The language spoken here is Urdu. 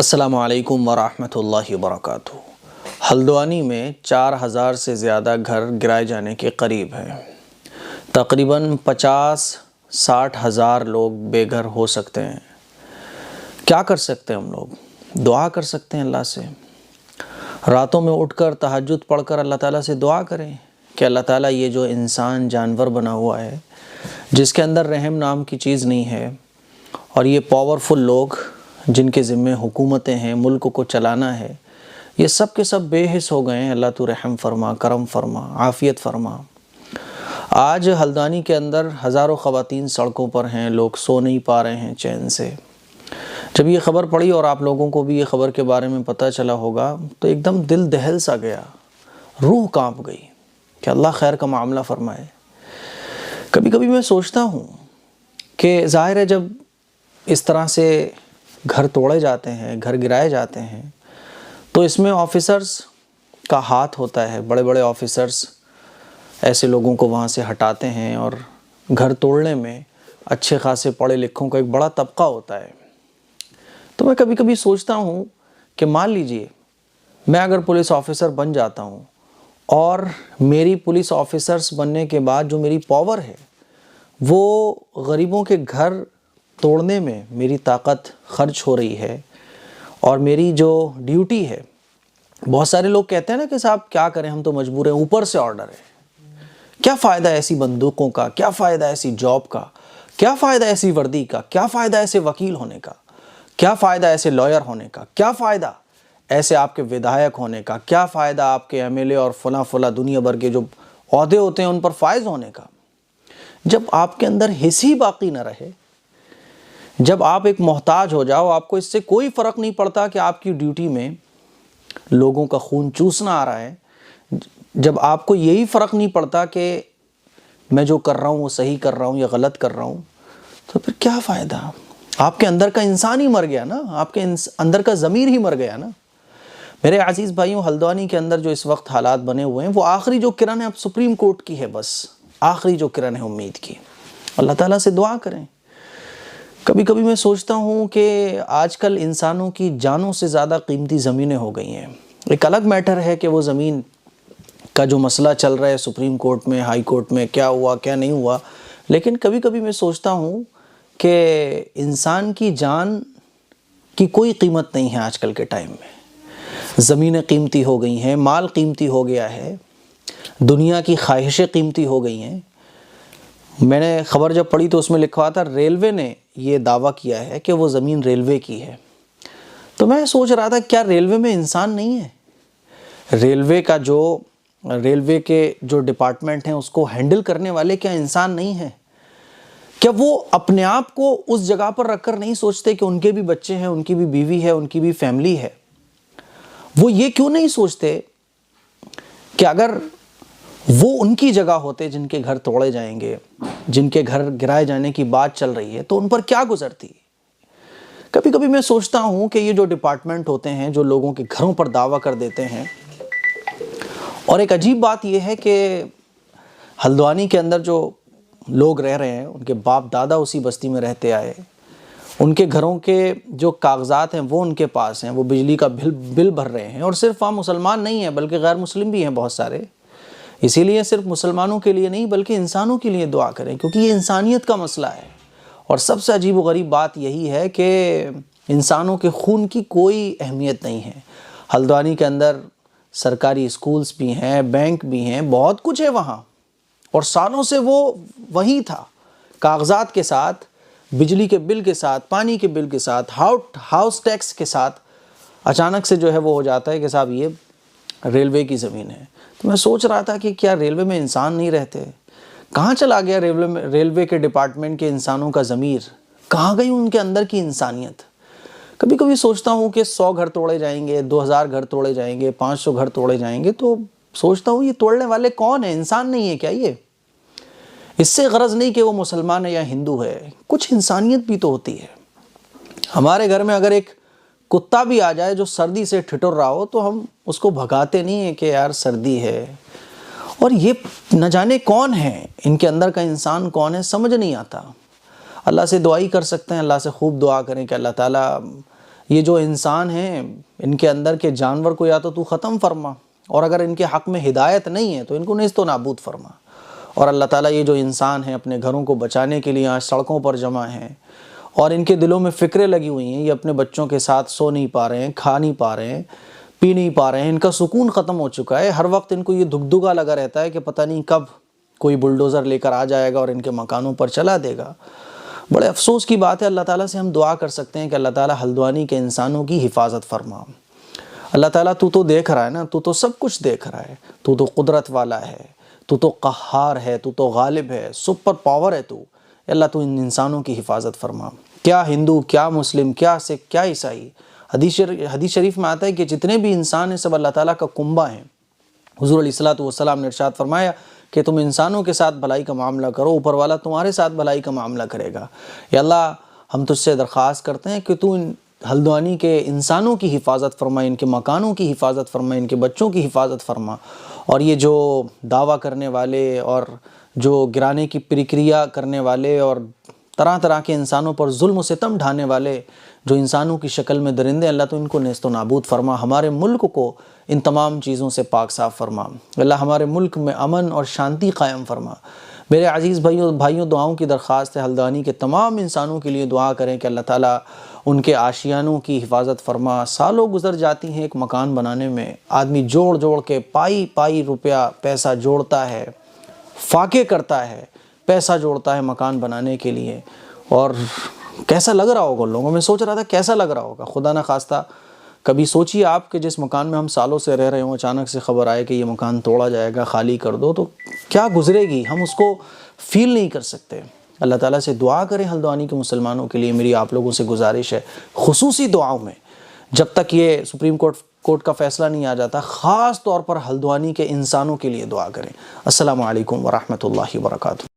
السلام علیکم ورحمۃ اللہ وبرکاتہ۔ ہلدوانی میں 4000 سے زیادہ گھر گرائے جانے کے قریب ہیں۔ تقریباً 50-60 ہزار لوگ بے گھر ہو سکتے ہیں۔ کیا کر سکتے ہیں ہم لوگ؟ دعا کر سکتے ہیں اللہ سے۔ راتوں میں اٹھ کر تہجد پڑھ کر اللہ تعالیٰ سے دعا کریں کہ اللہ تعالیٰ یہ جو انسان جانور بنا ہوا ہے، جس کے اندر رحم نام کی چیز نہیں ہے، اور یہ پاورفل لوگ جن کے ذمے حکومتیں ہیں، ملک کو چلانا ہے، یہ سب کے سب بے حس ہو گئے ہیں۔ اللہ تو رحم فرما، کرم فرما، عافیت فرما۔ آج ہلدوانی کے اندر ہزاروں خواتین سڑکوں پر ہیں، لوگ سو نہیں پا رہے ہیں چین سے۔ جب یہ خبر پڑی اور آپ لوگوں کو بھی یہ خبر کے بارے میں پتہ چلا ہوگا تو ایک دم دل دہل سا گیا، روح کانپ گئی کہ اللہ خیر کا معاملہ فرمائے۔ کبھی کبھی میں سوچتا ہوں کہ ظاہر ہے جب اس طرح سے گھر توڑے جاتے ہیں، گھر گرائے جاتے ہیں، تو اس میں آفیسرز کا ہاتھ ہوتا ہے۔ بڑے بڑے آفیسرز ایسے لوگوں کو وہاں سے ہٹاتے ہیں، اور گھر توڑنے میں اچھے خاصے پڑھے لکھوں کا ایک بڑا طبقہ ہوتا ہے۔ تو میں کبھی کبھی سوچتا ہوں کہ مان لیجئے میں اگر پولیس آفیسر بن جاتا ہوں، اور میری پولیس آفیسرز بننے کے بعد جو میری پاور ہے وہ غریبوں کے گھر توڑنے میں میری طاقت خرچ ہو رہی ہے، اور میری جو ڈیوٹی ہے، بہت سارے لوگ کہتے ہیں نا کہ صاحب کیا کریں، ہم تو مجبور ہیں، اوپر سے آرڈر ہے۔ کیا فائدہ ایسی بندوقوں کا؟ کیا فائدہ ایسی جاب کا؟ کیا فائدہ ایسی وردی کا؟ کیا فائدہ ایسے وکیل ہونے کا؟ کیا فائدہ ایسے لائر ہونے کا؟ کیا فائدہ ایسے آپ کے ودھایک ہونے کا؟ کیا فائدہ آپ کے ایم ایل اے اور فلاں دنیا بھر کے جو عہدے ہوتے ہیں ان پر فائز ہونے کا، جب آپ کے اندر حس ہی باقی نہ رہے؟ جب آپ ایک محتاج ہو جاؤ، آپ کو اس سے کوئی فرق نہیں پڑتا کہ آپ کی ڈیوٹی میں لوگوں کا خون چوسنا آ رہا ہے، جب آپ کو یہی فرق نہیں پڑتا کہ میں جو کر رہا ہوں وہ صحیح کر رہا ہوں یا غلط کر رہا ہوں، تو پھر کیا فائدہ؟ آپ کے اندر کا انسان ہی مر گیا نا، آپ کے اندر کا ضمیر ہی مر گیا نا۔ میرے عزیز بھائیوں، ہلدوانی کے اندر جو اس وقت حالات بنے ہوئے ہیں، وہ آخری جو کرن ہے اب سپریم کورٹ کی ہے، بس آخری جو کرن ہے امید کی۔ اللہ تعالیٰ سے دعا کریں۔ کبھی کبھی میں سوچتا ہوں کہ آج کل انسانوں کی جانوں سے زیادہ قیمتی زمینیں ہو گئی ہیں۔ ایک الگ میٹر ہے کہ وہ زمین کا جو مسئلہ چل رہا ہے سپریم کورٹ میں، ہائی کورٹ میں، کیا ہوا کیا نہیں ہوا، لیکن کبھی کبھی میں سوچتا ہوں کہ انسان کی جان کی کوئی قیمت نہیں ہے آج کل کے ٹائم میں۔ زمینیں قیمتی ہو گئی ہیں، مال قیمتی ہو گیا ہے، دنیا کی خواہشیں قیمتی ہو گئی ہیں۔ میں نے خبر جب پڑھی تو اس میں لکھا تھا ریلوے نے یہ دعویٰ کیا ہے کہ وہ زمین ریلوے کی ہے۔ تو میں سوچ رہا تھا کیا ریلوے میں انسان نہیں ہے؟ ریلوے کے جو ڈپارٹمنٹ ہیں اس کو ہینڈل کرنے والے کیا انسان نہیں ہیں؟ کیا وہ اپنے آپ کو اس جگہ پر رکھ کر نہیں سوچتے کہ ان کے بھی بچے ہیں، ان کی بھی بیوی ہے، ان کی بھی فیملی ہے؟ وہ یہ کیوں نہیں سوچتے کہ اگر وہ ان کی جگہ ہوتے جن کے گھر توڑے جائیں گے، جن کے گھر گرائے جانے کی بات چل رہی ہے، تو ان پر کیا گزرتی؟ کبھی کبھی میں سوچتا ہوں کہ یہ جو ڈپارٹمنٹ ہوتے ہیں جو لوگوں کے گھروں پر دعویٰ کر دیتے ہیں، اور ایک عجیب بات یہ ہے کہ ہلدوانی کے اندر جو لوگ رہ رہے ہیں، ان کے باپ دادا اسی بستی میں رہتے آئے، ان کے گھروں کے جو کاغذات ہیں وہ ان کے پاس ہیں، وہ بجلی کا بل بھر رہے ہیں، اور صرف وہاں مسلمان نہیں ہیں بلکہ غیر مسلم بھی ہیں بہت سارے۔ اسی لیے صرف مسلمانوں کے لیے نہیں بلکہ انسانوں کے لیے دعا کریں، کیونکہ یہ انسانیت کا مسئلہ ہے۔ اور سب سے عجیب و غریب بات یہی ہے کہ انسانوں کے خون کی کوئی اہمیت نہیں ہے۔ ہلدوانی کے اندر سرکاری اسکولز بھی ہیں، بینک بھی ہیں، بہت کچھ ہے وہاں، اور سالوں سے وہ وہیں تھا، کاغذات کے ساتھ، بجلی کے بل کے ساتھ، پانی کے بل کے ساتھ، ہاؤس ٹیکس کے ساتھ۔ اچانک سے جو ہے وہ ہو جاتا ہے کہ صاحب یہ ریلوے کی زمین ہے۔ تو میں سوچ رہا تھا کہ کیا ریلوے میں انسان نہیں رہتے؟ کہاں چلا گیا ریلوے کے ڈپارٹمنٹ کے انسانوں کا ضمیر؟ کہاں گئی ان کے اندر کی انسانیت؟ کبھی کبھی سوچتا ہوں کہ 100 گھر توڑے جائیں گے، 2000 گھر توڑے جائیں گے، 500 گھر توڑے جائیں گے، تو سوچتا ہوں یہ توڑنے والے کون ہیں؟ انسان نہیں ہے کیا یہ؟ اس سے غرض نہیں کہ وہ مسلمان ہے یا ہندو ہے، کچھ انسانیت بھی تو ہوتی ہے۔ ہمارے گھر میں اگر ایک کتا بھی آ جائے جو سردی سے ٹھٹر رہا ہو تو ہم اس کو بھگاتے نہیں ہیں کہ یار سردی ہے۔ اور یہ نہ جانے کون ہے، ان کے اندر کا انسان کون ہے، سمجھ نہیں آتا۔ اللہ سے دعائی کر سکتے ہیں، اللہ سے خوب دعا کریں کہ اللہ تعالیٰ یہ جو انسان ہیں ان کے اندر کے جانور کو یا تو ختم فرما، اور اگر ان کے حق میں ہدایت نہیں ہے تو ان کو نیست و نابود فرما۔ اور اللہ تعالیٰ یہ جو انسان ہیں اپنے گھروں کو بچانے کے لیے آج سڑکوں پر جمع ہیں، اور ان کے دلوں میں فکریں لگی ہوئی ہیں، یہ اپنے بچوں کے ساتھ سو نہیں پا رہے ہیں، کھا نہیں پا رہے ہیں، پی نہیں پا رہے ہیں، ان کا سکون ختم ہو چکا ہے۔ ہر وقت ان کو یہ دھگدھگا لگا رہتا ہے کہ پتہ نہیں کب کوئی بلڈوزر لے کر آ جائے گا اور ان کے مکانوں پر چلا دے گا۔ بڑے افسوس کی بات ہے، اللہ تعالیٰ سے ہم دعا کر سکتے ہیں کہ اللہ تعالیٰ ہلدوانی کے انسانوں کی حفاظت فرما۔ اللہ تعالیٰ تو دیکھ رہا ہے نا، تو سب کچھ دیکھ رہا ہے، تو قدرت والا ہے، تو قہار ہے، تو غالب ہے، سپر پاور ہے تو۔ اللہ تو ان انسانوں کی حفاظت فرما۔ کیا ہندو، کیا مسلم، کیا سکھ، کیا عیسائی، حدیث شریف میں آتا ہے کہ جتنے بھی انسان ہیں سب اللہ تعالیٰ کا کنبہ ہیں۔ حضور علیہ الصلوۃ والسلام نے ارشاد فرمایا کہ تم انسانوں کے ساتھ بھلائی کا معاملہ کرو، اوپر والا تمہارے ساتھ بھلائی کا معاملہ کرے گا۔ یا اللہ، ہم تجھ سے درخواست کرتے ہیں کہ تو ان ہلدوانی کے انسانوں کی حفاظت فرما، ان کے مکانوں کی حفاظت فرما، ان کے بچوں کی حفاظت فرما، اور یہ جو دعویٰ کرنے والے اور جو گرانے کی پرکریا کرنے والے اور طرح طرح کے انسانوں پر ظلم و ستم ڈھانے والے جو انسانوں کی شکل میں درندے، اللہ تو ان کو نیست و نابود فرما۔ ہمارے ملک کو ان تمام چیزوں سے پاک صاف فرما۔ اللہ ہمارے ملک میں امن اور شانتی قائم فرما۔ میرے عزیز بھائیوں دعاؤں کی درخواست ہے، ہلدوانی کے تمام انسانوں کے لیے دعا کریں کہ اللہ تعالیٰ ان کے آشیانوں کی حفاظت فرما۔ سالوں گزر جاتی ہیں ایک مکان بنانے میں، آدمی جوڑ کے پائی روپیہ پیسہ جوڑتا ہے، فاقے کرتا ہے، پیسہ جوڑتا ہے مکان بنانے کے لیے، اور کیسا لگ رہا ہوگا لوگوں میں، سوچ رہا تھا کیسا لگ رہا ہوگا۔ خدا نہ خواستہ کبھی سوچیے آپ کہ جس مکان میں ہم سالوں سے رہ رہے ہوں اچانک سے خبر آئے کہ یہ مکان توڑا جائے گا، خالی کر دو، تو کیا گزرے گی، ہم اس کو فیل نہیں کر سکتے۔ اللہ تعالیٰ سے دعا کریں ہلدوانی کے مسلمانوں کے لیے۔ میری آپ لوگوں سے گزارش ہے، خصوصی دعاؤں میں جب تک یہ سپریم کورٹ کا فیصلہ نہیں آ جاتا، خاص طور پر ہلدوانی کے انسانوں کے لیے دعا کریں۔ السلام علیکم ورحمۃ اللہ وبرکاتہ۔